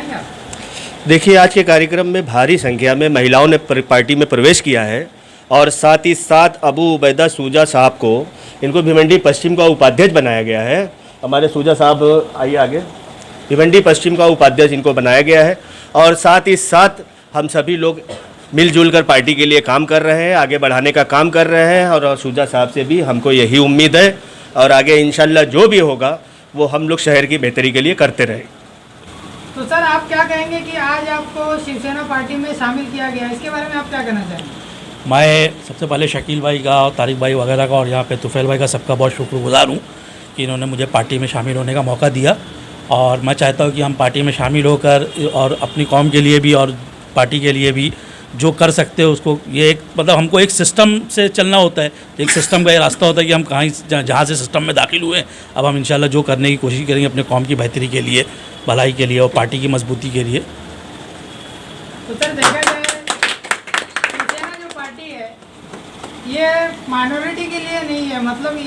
बताएंगे आप? देखिए, आज के कार्यक्रम में भारी संख्या में महिलाओं ने पार्टी में प्रवेश किया है और साथ ही साथ अबू उबैदा सूजा साहब को, इनको भिवंडी पश्चिम का उपाध्यक्ष बनाया गया है। हमारे सूजा साहब आइए आगे। भिवंडी पश्चिम का उपाध्यक्ष इनको बनाया गया है और साथ ही साथ हम सभी लोग मिलजुल कर पार्टी के लिए काम कर रहे हैं, आगे बढ़ाने का काम कर रहे हैं और सूजा साहब से भी हमको यही उम्मीद है और आगे इंशाल्लाह जो भी होगा वो हम लोग शहर की बेहतरी के लिए करते रहें। तो सर, आप क्या कहेंगे कि आज आपको शिवसेना पार्टी में शामिल किया गया, इसके बारे में आप क्या कहना चाहेंगे? मैं सबसे पहले शकील भाई का और तारिक भाई वगैरह का और यहाँ पे तुफैल भाई का सबका बहुत शुक्रगुजार हूँ कि इन्होंने मुझे पार्टी में शामिल होने का मौका दिया। और मैं चाहता हूँ कि हम पार्टी में शामिल होकर और अपनी कौम के लिए भी और पार्टी के लिए भी जो कर सकते हो उसको, ये एक मतलब हमको एक सिस्टम से चलना होता है, एक सिस्टम का ये रास्ता होता है कि हम कहाँ जहाँ से सिस्टम में दाखिल हुए अब हम इंशाल्लाह जो करने की कोशिश करेंगे अपने कौम की बेहतरी के लिए, भलाई के लिए और पार्टी की मजबूती के लिए। तो सर, देखा जाए शिवसेना जो पार्टी है ये माइनॉरिटी के लिए नहीं है, मतलब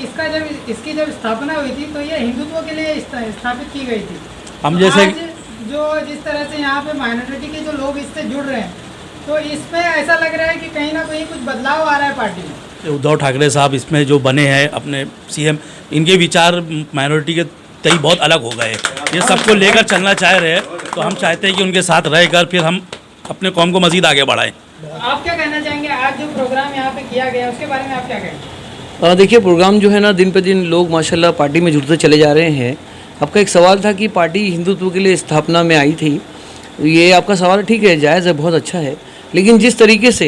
इसकी जब स्थापना हुई थी तो ये हिंदुत्व के लिए स्थापित की गई थी। हम जैसे जो जिस तरह से यहाँ पे माइनॉरिटी के जो लोग इससे जुड़ रहे हैं, तो इसमें ऐसा लग रहा है कि कहीं ना कहीं कुछ बदलाव आ रहा है पार्टी में। उद्धव ठाकरे साहब इसमें जो बने हैं अपने सीएम, इनके विचार माइनॉरिटी के तई बहुत अलग हो गए, ये सबको लेकर चलना चाह रहे हैं, तो हम चाहते हैं कि उनके साथ रहकर फिर हम अपने कौम को मज़ीद आगे बढ़ाएं। आप क्या कहना चाहेंगे, आज जो प्रोग्राम यहाँ पे किया गया उसके बारे में आप क्या कहेंगे? देखिए, प्रोग्राम जो है ना, दिन पे दिन लोग माशाल्लाह पार्टी में जुड़ते चले जा रहे हैं। आपका एक सवाल था कि पार्टी हिंदुत्व के लिए स्थापना में आई थी, ये आपका सवाल ठीक है, जायज़ है, बहुत अच्छा है। लेकिन जिस तरीके से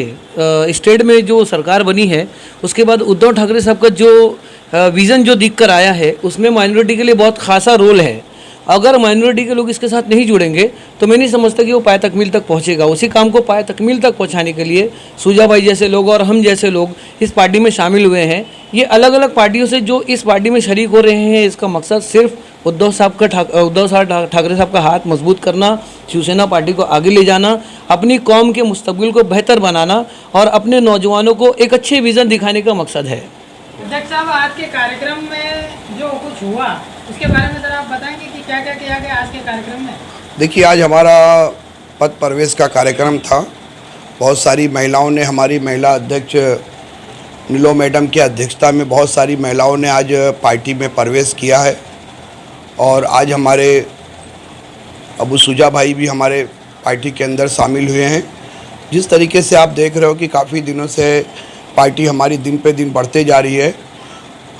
स्टेट में जो सरकार बनी है उसके बाद उद्धव ठाकरे साहब का जो विज़न जो दिख कर आया है उसमें माइनॉरिटी के लिए बहुत खासा रोल है। अगर माइनॉरिटी के लोग इसके साथ नहीं जुड़ेंगे तो मैं नहीं समझता कि वो पाए तकमील तक पहुंचेगा। उसी काम को पाए तकमील तक पहुंचाने के लिए सूजा भाई जैसे लोग और हम जैसे लोग इस पार्टी में शामिल हुए हैं। ये अलग अलग पार्टियों से जो इस पार्टी में शरीक हो रहे हैं, इसका मकसद सिर्फ उद्धव ठाकरे साहब का हाथ मजबूत करना, शिवसेना पार्टी को आगे ले जाना, अपनी कौम के मुस्तकबिल को बेहतर बनाना और अपने नौजवानों को एक अच्छे विज़न दिखाने का मकसद है। अध्यक्ष साहब, आज के कार्यक्रम में जो कुछ हुआ उसके बारे में ज़रा आप बताएंगे कि क्या क्या किया गया आज के कार्यक्रम में? देखिए, आज हमारा पद प्रवेश का कार्यक्रम था। बहुत सारी महिलाओं ने, हमारी महिला अध्यक्ष नीलो मैडम की अध्यक्षता में बहुत सारी महिलाओं ने आज पार्टी में प्रवेश किया है और आज हमारे अबू सूजा भाई भी हमारे पार्टी के अंदर शामिल हुए हैं। जिस तरीके से आप देख रहे हो कि काफ़ी दिनों से पार्टी हमारी दिन पे दिन बढ़ते जा रही है।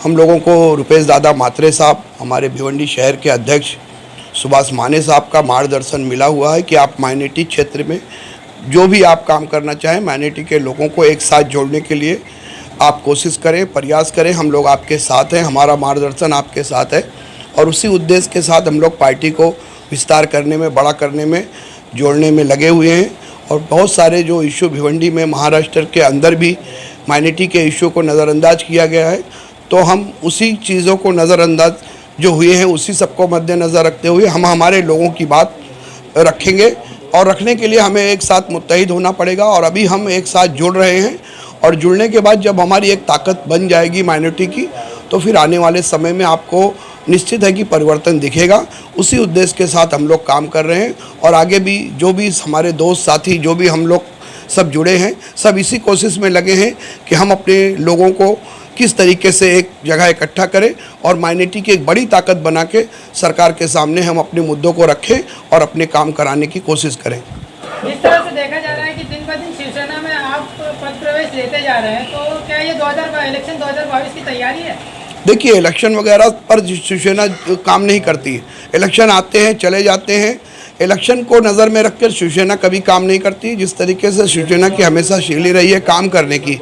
हम लोगों को रुपेश दादा मात्रे साहब, हमारे भिवंडी शहर के अध्यक्ष सुभाष माने साहब का मार्गदर्शन मिला हुआ है कि आप माइनॉरिटी क्षेत्र में जो भी आप काम करना चाहें, माइनॉरिटी के लोगों को एक साथ जोड़ने के लिए आप कोशिश करें, प्रयास करें। हम लोग आपके साथ हैं, हमारा मार्गदर्शन आपके साथ है और उसी उद्देश्य के साथ हम लोग पार्टी को विस्तार करने में, बड़ा करने में, जोड़ने में लगे हुए हैं। और बहुत सारे जो इशू भिवंडी में, महाराष्ट्र के अंदर भी माइनॉरिटी के इशू को नज़रअंदाज किया गया है, तो हम उसी चीज़ों को नज़रअंदाज जो हुए हैं उसी सबको मद्देनज़र रखते हुए हम हमारे लोगों की बात रखेंगे और रखने के लिए हमें एक साथ मुत्तहिद होना पड़ेगा। और अभी हम एक साथ जुड़ रहे हैं और जुड़ने के बाद जब हमारी एक ताकत बन जाएगी माइनॉरिटी की, तो फिर आने वाले समय में आपको निश्चित है कि परिवर्तन दिखेगा। उसी उद्देश्य के साथ हम लोग काम कर रहे हैं और आगे भी जो भी हमारे दोस्त साथी जो भी हम लोग सब जुड़े हैं, सब इसी कोशिश में लगे हैं कि हम अपने लोगों को किस तरीके से एक जगह इकट्ठा करें और माइनॉरिटी की एक बड़ी ताकत बना के सरकार के सामने हम अपने मुद्दों को रखें और अपने काम कराने की कोशिश करें। इस तरह से देखा जा रहा है कि दिन ब दिन शिवसेना में आप पद प्रवेश लेते जा रहे हैं, तो क्या ये इलेक्शन 2022 की तैयारी है? देखिए, इलेक्शन वगैरह पर शिवसेना काम नहीं करती है। इलेक्शन आते हैं, चले जाते हैं। इलेक्शन को नज़र में रखकर शिवसेना कभी काम नहीं करती। जिस तरीके से शिवसेना की हमेशा शैली रही है काम करने की,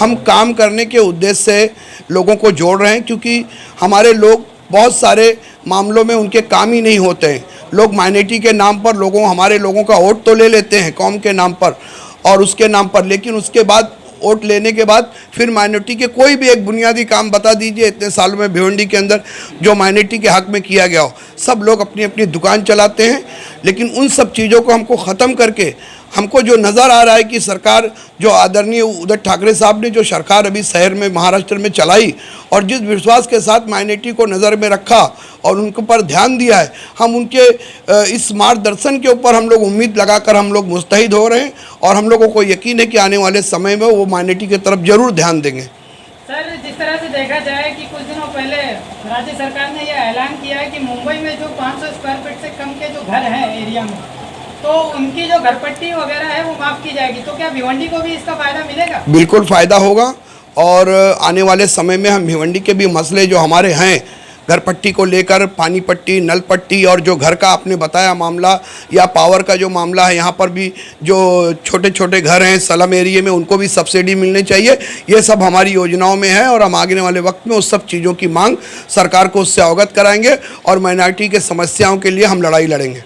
हम काम करने के उद्देश्य से लोगों को जोड़ रहे हैं, क्योंकि हमारे लोग बहुत सारे मामलों में उनके काम ही नहीं होते हैं। लोग माइनॉरिटी के नाम पर हमारे लोगों का वोट तो ले लेते हैं कौम के नाम पर और उसके नाम पर, लेकिन उसके बाद वोट लेने के बाद फिर माइनॉरिटी के कोई भी एक बुनियादी काम बता दीजिए इतने सालों में भिवंडी के अंदर जो माइनॉरिटी के हक में किया गया हो। सब लोग अपनी अपनी दुकान चलाते हैं, लेकिन उन सब चीज़ों को हमको ख़त्म करके हमको जो नज़र आ रहा है कि सरकार जो आदरणीय उद्धव ठाकरे साहब ने जो सरकार अभी शहर में महाराष्ट्र में चलाई और जिस विश्वास के साथ माइनॉरिटी को नज़र में रखा और उनके ऊपर ध्यान दिया है, हम उनके इस मार्गदर्शन के ऊपर हम लोग उम्मीद लगाकर हम लोग मुस्तैद हो रहे हैं और हम लोगों को यकीन है कि आने वाले समय में वो माइनॉरिटी की तरफ जरूर ध्यान देंगे। सर, जिस तरह से देखा जाए कि कुछ दिनों पहले राज्य सरकार ने यह ऐलान किया है कि मुंबई में जो 500 स्क्वायर फीट से कम के जो घर हैं एरिया में, तो उनकी जो घरपट्टी वगैरह है वो माफ़ की जाएगी, तो क्या भिवंडी को भी इसका फ़ायदा मिलेगा? बिल्कुल फ़ायदा होगा और आने वाले समय में हम भिवंडी के भी मसले जो हमारे हैं घर पट्टी को लेकर, पानी पट्टी, नल पट्टी और जो घर का आपने बताया मामला या पावर का जो मामला है, यहाँ पर भी जो छोटे छोटे घर हैं स्लम एरिया में उनको भी सब्सिडी मिलनी चाहिए। ये सब हमारी योजनाओं में है और हम आगे वाले वक्त में उस सब चीज़ों की मांग सरकार को उससे अवगत कराएंगे और माइनॉरिटी के समस्याओं के लिए हम लड़ाई लड़ेंगे।